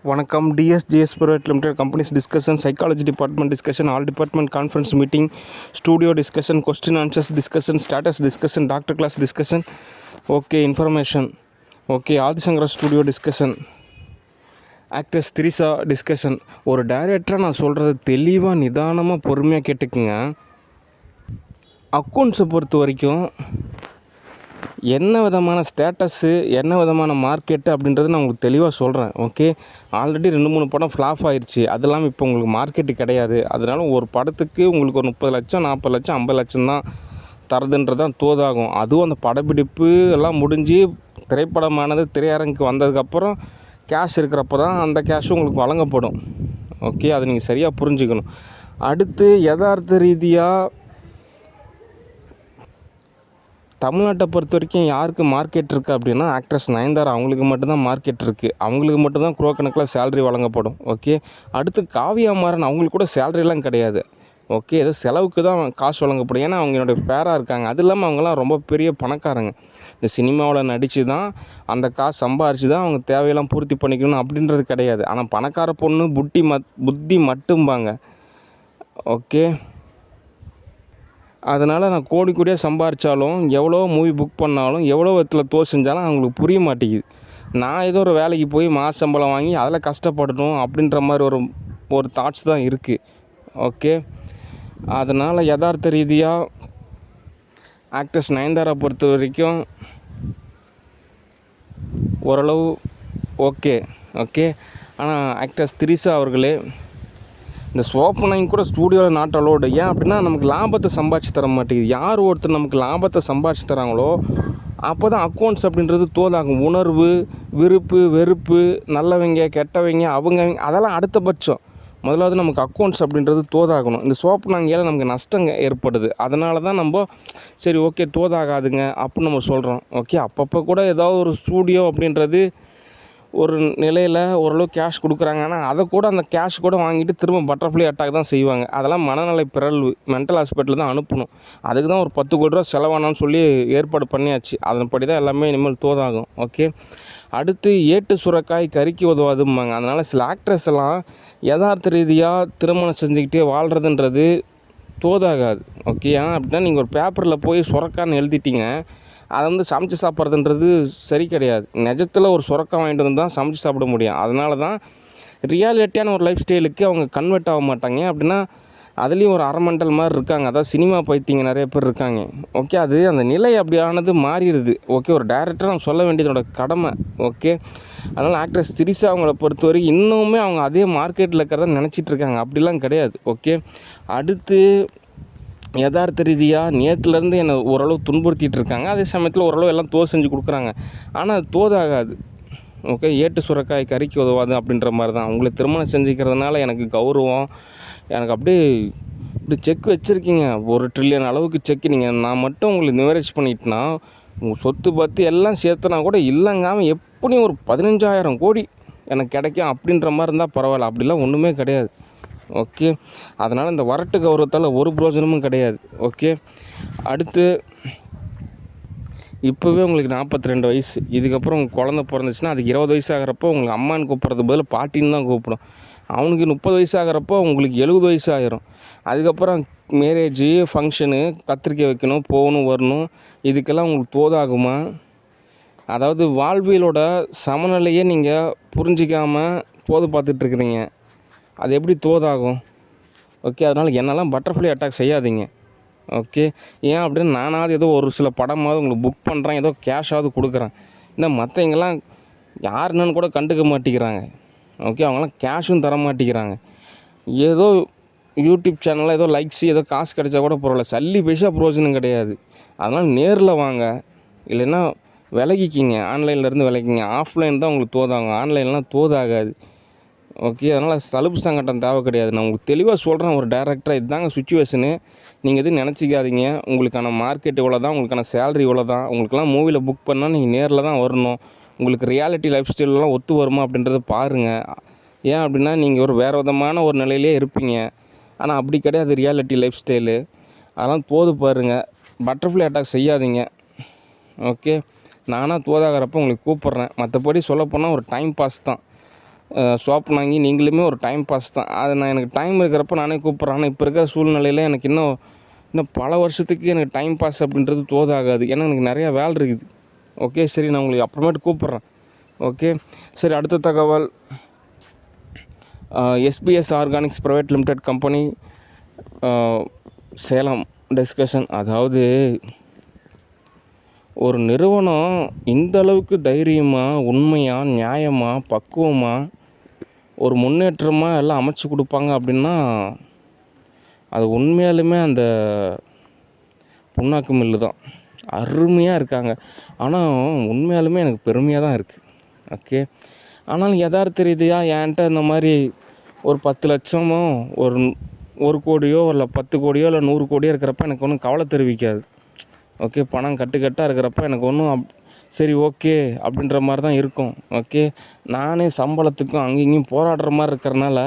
வணக்கம். DSGS private limited companies discussion, psychology department discussion, all department conference meeting, studio discussion, question answers discussion, status discussion, doctor class discussion, okay information, okay Adishankara studio discussion, actress Trisha discussion. ஒரு டைரக்டராக நான் சொல்கிறது தெளிவாக நிதானமாக பொறுமையாக கேட்டுக்குங்க. அக்கௌண்ட்ஸை பொறுத்த வரைக்கும் என்ன விதமான ஸ்டேட்டஸு, என்ன விதமான மார்க்கெட்டு அப்படின்றது நான் உங்களுக்கு தெளிவாக சொல்கிறேன். ஓகே, ஆல்ரெடி 2-3 படம் ஃப்ளாப் ஆயிடுச்சு. அது இல்லாமல் இப்போ உங்களுக்கு மார்க்கெட்டு கிடையாது. அதனால் ஒரு படத்துக்கு உங்களுக்கு ஒரு 30 லட்சம், 40 லட்சம், 50 லட்சம் தான் தரதுன்றது தான் தோதாகும். அதுவும் அந்த படப்பிடிப்பு எல்லாம் முடிஞ்சு திரைப்படமானது திரையரங்குக்கு வந்ததுக்கப்புறம் கேஷ் இருக்கிறப்ப தான் அந்த கேஷும் உங்களுக்கு வழங்கப்படும். ஓகே, அதை நீங்கள் சரியாக புரிஞ்சுக்கணும். அடுத்து யதார்த்த ரீதியாக தமிழ்நாட்டை பொறுத்த வரைக்கும் யாருக்கு மார்க்கெட் இருக்குது அப்படின்னா, ஆக்ட்ரஸ் நயன்தாரா அவங்களுக்கு மட்டும்தான் மார்க்கெட் இருக்குது. அவங்களுக்கு மட்டும்தான் கணக்கில் சேலரி வழங்கப்படும். ஓகே, அடுத்து காவியா மாறன் அவங்களுக்கு கூட சேலரிலாம் கிடையாது. ஓகே, ஏதோ செலவுக்கு தான் காசு வழங்கப்படும். ஏன்னா அவங்க என்னுடைய பேராக இருக்காங்க. அது இல்லாமல் அவங்களாம் ரொம்ப பெரிய பணக்காரங்க. இந்த சினிமாவில் நடித்து தான் அந்த காசு சம்பாரித்து தான் அவங்க தேவையெல்லாம் பூர்த்தி பண்ணிக்கணும் அப்படின்றது கிடையாது. ஆனால் பணக்கார பொண்ணு புத்தி மட்டும்பாங்க. ஓகே, அதனால் நான் கோடி கோடியாக சம்பாரித்தாலும், எவ்வளோ மூவி புக் பண்ணாலும், எவ்வளோ விதத்தில் செஞ்சாலும் அவங்களுக்கு புரிய மாட்டேங்குது. நான் ஏதோ ஒரு வேலைக்கு போய் மாத சம்பளம் வாங்கி அதில் கஷ்டப்படணும் அப்படின்ற மாதிரி ஒரு தாட்ஸ் தான் இருக்குது. ஓகே, அதனால் யதார்த்த ரீதியாக ஆக்ட்ரஸ் நயன்தாரா பொறுத்த வரைக்கும் ஓரளவு ஓகே. ஓகே, ஆனால் ஆக்ட்ரஸ் திரிசா அவர்களே, இந்த சோப்பனையும் கூட ஸ்டூடியோவில் நாட் அலோடு. ஏன் அப்படின்னா, நமக்கு லாபத்தை சம்பாதிச்சு தர மாட்டேங்குது. யார் ஒருத்தர் நமக்கு லாபத்தை சம்பாதிச்சு தராங்களோ அப்போ தான் அக்கௌண்ட்ஸ் அப்படின்றது தோதாகும். உணர்வு, விருப்பு, வெறுப்பு, நல்லவங்க, கெட்டவங்க, அவங்க அதெல்லாம் அடுத்த பட்சம். முதலாவது நமக்கு அக்கௌண்ட்ஸ் அப்படின்றது தோதாகணும். இந்த சோப்பனாங்கியால் நமக்கு நஷ்டம் ஏற்படுது. அதனால தான் நம்ம சரி ஓகே தோதாகாதுங்க அப்படின்னு நம்ம சொல்கிறோம். ஓகே, அப்பப்போ கூட ஏதாவது ஒரு ஸ்டூடியோ அப்படின்றது ஒரு நிலையில் ஓரளவு கேஷ் கொடுக்குறாங்க. ஆனால் அதை கூட அந்த கேஷ் கூட வாங்கிட்டு திரும்ப பட்டர்ஃப்ளை அட்டாக் தான் செய்வாங்க. அதெல்லாம் மனநலை பிறழ்வு. மென்டல் ஹாஸ்பிட்டல் தான் அனுப்பணும். அதுக்கு தான் ஒரு 10 கோடி ரூபா செலவானான்னு சொல்லி ஏற்பாடு பண்ணியாச்சு. அதன்படி தான் எல்லாமே இனிமேல் தோதாகும். ஓகே, அடுத்து ஏட்டு சுரக்காய் கறிக்கு உதவாதும்பாங்க. அதனால் சில ஆக்ட்ரஸ் எல்லாம் யதார்த்த ரீதியாக திருமணம் செஞ்சுக்கிட்டே வாழ்கிறதுன்றது தோதாகாது. ஓகே, ஏன்னா அப்படின்னா நீங்கள் ஒரு பேப்பரில் போய் சுரக்கான்னு எழுதிட்டீங்க, அதை சமைச்சு சாப்பிட்றதுன்றது சரி கிடையாது. நிஜத்தில் ஒரு சுரக்காய் வாங்கிட்டு வந்து தான் சமைச்சு சாப்பிட முடியும். அதனால தான் ரியாலிட்டியான ஒரு லைஃப் ஸ்டைலுக்கு அவங்க கன்வெர்ட் ஆக மாட்டாங்க. அப்படின்னா அதுலேயும் ஒரு அரமெண்டல் மாதிரி இருக்காங்க. அதாவது சினிமா பைத்தியங்க நிறைய பேர் இருக்காங்க. ஓகே, அது அந்த நிலை அப்படியானது மாறிடுது. ஓகே, ஒரு டைரக்டராக நம்ம சொல்ல வேண்டியதோட கடமை. ஓகே, அதனால் ஆக்ட்ரஸ் திரிசா அவங்கள பொறுத்த வரைக்கும் இன்னுமே அவங்க அதே மார்க்கெட்டில் இருக்கிறத நினச்சிட்ருக்காங்க. அப்படிலாம் கிடையாது. ஓகே, அடுத்து யதார்த்த ரீதியாக நேற்றுலேருந்து என்னை ஓரளவு துன்புறுத்திட்டு இருக்காங்க. அதே சமயத்தில் ஓரளவு எல்லாம் செஞ்சு கொடுக்குறாங்க. ஆனால் அது தோதாகாது. ஓகே, ஏட்டு சுரக்காய் கறிக்கு உதவாது அப்படின்ற மாதிரி தான். உங்களை திருமணம் செஞ்சுக்கிறதுனால எனக்கு கௌரவம், எனக்கு அப்படியே இப்படி செக் வச்சுருக்கீங்க, 1 ட்ரில்லியன் அளவுக்கு செக்கு. நான் மட்டும் உங்களுக்கு நிவரேஜ் பண்ணிட்டேன்னா உங்கள் சொத்து பற்றி எல்லாம் சேர்த்துனா கூட இல்லைங்காமல் எப்படியும் ஒரு 15,000 கோடி எனக்கு கிடைக்கும் அப்படின்ற மாதிரி இருந்தால் பரவாயில்ல. அப்படிலாம் ஒன்றுமே கிடையாது. ஓகே, அதனால் இந்த வரட்டு கௌரவத்தால் ஒரு பிரோஜனமும் கிடையாது. ஓகே, அடுத்து இப்போவே உங்களுக்கு 42 வயசு. இதுக்கப்புறம் உங்கள் குழந்த பிறந்துச்சுன்னா அதுக்கு 20 வயசு ஆகிறப்போ உங்களுக்கு அம்மான்னு கூப்பிட்றது பதில் பாட்டின்னு தான் கூப்பிடும். அவனுக்கு 30 வயசு ஆகிறப்போ உங்களுக்கு 70 வயசு ஆகிரும். அதுக்கப்புறம் மேரேஜு, ஃபங்க்ஷனு, பத்திரிக்கை வைக்கணும், போகணும், வரணும். இதுக்கெல்லாம் உங்களுக்கு தோதாகுமா? அதாவது வாழ்வியலோட சமநிலையை நீங்கள் புரிஞ்சிக்காமல் தோது பார்த்துட்ருக்குறீங்க. அது எப்படி தோதாகும்? ஓகே, அதனால் என்னெல்லாம் பட்டர்ஃப்ளை அட்டாக் செய்யாதீங்க. ஓகே, ஏன் அப்படின்னு நானாவது ஏதோ ஒரு சில படமாவது உங்களுக்கு புக் பண்ணுறேன், ஏதோ கேஷாவது கொடுக்குறேன். இன்னும் மற்றவங்கெல்லாம் யாருன்னு கூட கண்டுக்க மாட்டேங்கிறாங்க. ஓகே, அவங்களாம் கேஷும் தர மாட்டேங்கிறாங்க. ஏதோ யூடியூப் சேனலில் ஏதோ லைக்ஸ், ஏதோ காசு கிடைச்சா கூட பரவாயில்ல, சல்லி பைசா பிரயோஜனம் கிடையாது. அதனால் நேரில் வாங்க, இல்லைன்னா விலகிக்கிங்க. ஆன்லைன்லேருந்து விலகிக்கிங்க. ஆஃப்லைன் தான் உங்களுக்கு தோதாகும், ஆன்லைன்லாம் தோதாகாது. ஓகே, அதனால் சலுப்பு சங்கடம் தேவை கிடையாது. நான் உங்களுக்கு தெளிவாக சொல்கிறேன் ஒரு டைரக்டராக, இதுதாங்க சுச்சுவேஷனு. நீங்கள் எதுவும் நினச்சிக்காதீங்க. உங்களுக்கான மார்க்கெட் இவ்வளோ தான், உங்களுக்கான சேலரி இவ்வளோ தான். உங்களுக்கெல்லாம் மூவியில் புக் பண்ணால் நீங்கள் நேரில் தான் வரணும். உங்களுக்கு ரியாலிட்டி லைஃப் ஸ்டைலெலாம் ஒத்து வருமா அப்படின்றத பாருங்கள். ஏன் அப்படின்னா நீங்கள் ஒரு வேறு விதமான ஒரு நிலையிலே இருப்பீங்க. ஆனால் அப்படி கிடையாது ரியாலிட்டி லைஃப் ஸ்டைலு. அதெல்லாம் பாருங்கள். பட்டர்ஃப்ளை அட்டாக் செய்யாதீங்க. ஓகே, நானாக தோதாகிறப்போ உங்களுக்கு கூப்பிட்றேன். மற்றபடி சொல்லப்போனால் ஒரு டைம் பாஸ் தான். ஸ்வாப் வாங்கி நீங்களுமே ஒரு டைம் பாஸ் தான். அது நான் எனக்கு டைம் இருக்கிறப்ப நானே கூப்பிட்றேன். ஆனால் இப்போ இருக்கிற சூழ்நிலையில் எனக்கு இன்னும் பல வருஷத்துக்கு எனக்கு டைம் பாஸ் அப்படின்றது தோதாகாது. ஏன்னா எனக்கு நிறையா வேலை இருக்குது. ஓகே, சரி, நான் உங்களுக்கு அப்புறமேட்டு கூப்பிட்றேன். ஓகே, சரி. அடுத்த தகவல், SBS organics private limited company Salem discussion. அதாவது ஒரு நிறுவனம் இந்த அளவுக்கு தைரியமாக, உண்மையாக, நியாயமாக, பக்குவமாக, ஒரு முன்னேற்றமாக எல்லாம் அமைச்சு கொடுப்பாங்க அப்படின்னா அது உண்மையாலுமே அந்த புண்ணாக்கு மில்லு தான். அருமையாக இருக்காங்க. ஆனால் உண்மையாலுமே எனக்கு பெருமையாக தான் இருக்குது. ஓகே, ஆனாலும் யதார்த்த ரீதியாக என்கிட்ட இந்த மாதிரி ஒரு 10 லட்சமோ ஒரு கோடியோ இல்லை 10 கோடியோ இல்லை 100 கோடியோ இருக்கிறப்ப எனக்கு ஒன்றும் கவலை தெரிவிக்காது. ஓகே, பணம் கட்டுக்கட்டாக இருக்கிறப்ப எனக்கு ஒன்றும் சரி ஓகே அப்படின்ற மாதிரி தான் இருக்கும். ஓகே, நானே சம்பளத்துக்கும் அங்கேயும் இங்கேயும் போராடுற மாதிரி இருக்கிறனால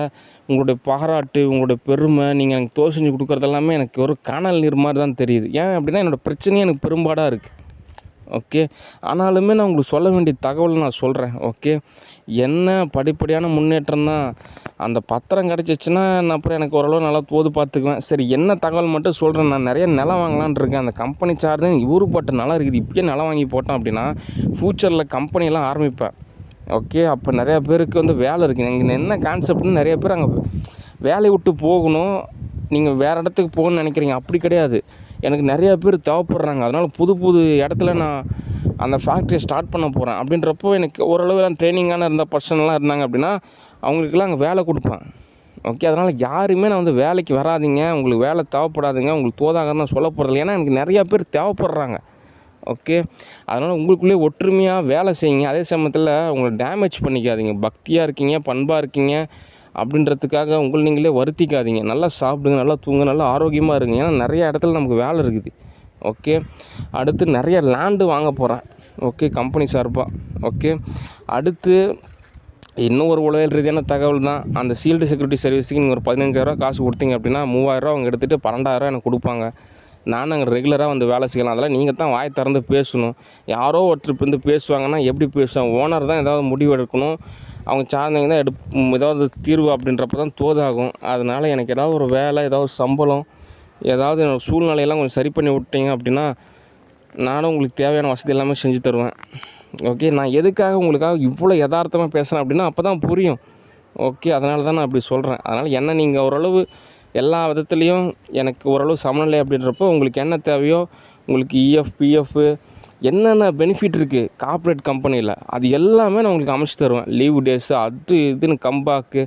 உங்களுடைய பாராட்டு, உங்களுடைய பெருமை, நீங்கள் எனக்கு தோல் செஞ்சு கொடுக்குறது எல்லாமே எனக்கு ஒரு காணல் நீர் மாதிரி தான் தெரியுது. ஏன் அப்படின்னா என்னோடய பிரச்சனையே எனக்கு பெரும்பாடாக இருக்குது. ஓகே, ஆனாலுமே நான் உங்களுக்கு சொல்ல வேண்டிய தகவல் நான் சொல்கிறேன். ஓகே, என்ன படிப்படியான முன்னேற்றம் தான். அந்த பத்திரம் கிடச்சிச்சின்னா நான் அப்புறம் எனக்கு ஓரளவு நல்லா தோது பார்த்துக்குவேன். சரி, என்ன தகவல் மட்டும் சொல்கிறேன். நான் நிறைய நிலம் வாங்கலான் இருக்கேன். அந்த கம்பெனி சார்ந்து ஊருப்பட்ட நிலம் இருக்குது. இப்போயே நிலம் வாங்கி போட்டேன் அப்படின்னா ஃப்யூச்சரில் கம்பெனியெல்லாம் ஆரம்பிப்பேன். ஓகே, அப்போ நிறையா பேருக்கு வேலை இருக்குது. இங்கே என்ன கான்செப்ட்னு நிறைய பேர் அங்கே வேலையை விட்டு போகணும், நீங்கள் வேறு இடத்துக்கு போகணும்னு நினைக்கிறீங்க. அப்படி கிடையாது. எனக்கு நிறையா பேர் தேவைப்படுறாங்க. அதனால் புது புது இடத்துல நான் அந்த ஃபேக்ட்ரியை ஸ்டார்ட் பண்ண போகிறேன். அப்படின்றப்போ எனக்கு ஓரளவு ட்ரைனிங்கான இருந்த பர்சன்லாம் இருந்தாங்க அப்படின்னா அவங்களுக்கெல்லாம் அங்கே வேலை கொடுப்பேன். ஓகே, அதனால் யாருமே நான் வேலைக்கு வராதிங்க, உங்களுக்கு வேலை தேவைப்படாதுங்க, உங்களுக்கு தோதாகன்னு நான் சொல்ல போகிறதில்ல. ஏன்னா எனக்கு நிறையா பேர் தேவைப்படுறாங்க. ஓகே, அதனால் உங்களுக்குள்ளேயே ஒற்றுமையாக வேலை செய்யுங்க. அதே சமயத்தில் உங்களை டேமேஜ் பண்ணிக்காதீங்க. பக்தியாக இருக்கீங்க, பண்பாக இருக்கீங்க அப்படின்றதுக்காக உங்களை நீங்களே வருத்திக்காதீங்க. நல்லா சாப்பிடுங்க, நல்லா தூங்க, நல்லா ஆரோக்கியமாக இருங்க. ஏன்னா நிறைய இடத்துல நமக்கு வேலை இருக்குது. ஓகே, அடுத்து நிறைய லேண்டு வாங்க போகிறேன். ஓகே, கம்பெனி சார்பாக. ஓகே, அடுத்து இன்னும் ஒரு உளவியல் ரீதியான தகவல் தான். அந்த ஃபீல்டு செக்யூரிட்டி சர்வீஸுக்கு நீங்கள் ஒரு 15,000 காசு கொடுத்தீங்க அப்படின்னா 3,000 அவங்க எடுத்துகிட்டு 12,000 எனக்கு கொடுப்பாங்க. நானும் அங்கே ரெகுலராக வேலை செய்யலாம். அதெல்லாம் நீங்கள் தான் வாய் திறந்து பேசணும். யாரோ ஒருத்தர் பேசுவாங்கன்னா எப்படி பேசுவாங்க? ஓனர் தான் ஏதாவது முடிவு எடுக்கணும். அவங்க சார்ந்தவங்க தான் ஏதாவது தீர்வு அப்படின்றப்ப தான் தோதாகும். அதனால் எனக்கு ஏதாவது ஒரு வேலை, ஏதாவது சம்பளம், ஏதாவது என்னோடய சூழ்நிலையெல்லாம் கொஞ்சம் சரி பண்ணி விட்டீங்க அப்படின்னா நானும் உங்களுக்கு தேவையான வசதி எல்லாமே செஞ்சு தருவேன். ஓகே, நான் எதுக்காக உங்களுக்காக இவ்வளோ யதார்த்தமாக பேசுகிறேன் அப்படின்னா அப்போ தான் புரியும். ஓகே, அதனால தான் நான் அப்படி சொல்கிறேன். அதனால் என்ன நீங்கள் ஓரளவு எல்லா விதத்துலேயும் எனக்கு ஓரளவு சமநிலை அப்படின்றப்போ உங்களுக்கு என்ன தேவையோ, உங்களுக்கு இஎஃப், பிஎஃப் என்னென்ன பெனிஃபிட் இருக்குது கார்ப்பரேட் கம்பெனியில் அது எல்லாமே நான் உங்களுக்கு அமைச்சு தருவேன். லீவு டேஸு, அது இதுன்னு கம்பேக்கு,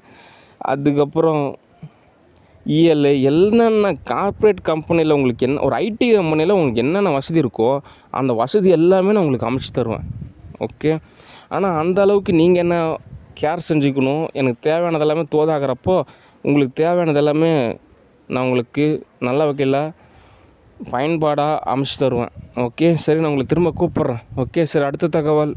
அதுக்கப்புறம் இஎல்ஐ, என்னென்ன கார்ப்பரேட் கம்பெனியில் உங்களுக்கு என்ன, ஒரு ஐடி கம்பெனியில் உங்களுக்கு என்னென்ன வசதி இருக்கோ அந்த வசதி எல்லாமே நான் உங்களுக்கு அமைச்சு தருவேன். ஓகே, ஆனால் அந்த அளவுக்கு நீங்கள் என்ன கேர் செஞ்சுக்கணும். எனக்கு தேவையானது எல்லாமே தோதாகிறப்போ உங்களுக்கு தேவையானது எல்லாமே நான் உங்களுக்கு நல்ல வகையில் பயன்பாடாக அமைச்சு தருவேன். ஓகே, சரி, நான் உங்களுக்கு திரும்ப கூப்பிட்றேன். ஓகே, சரி. அடுத்த தகவல்,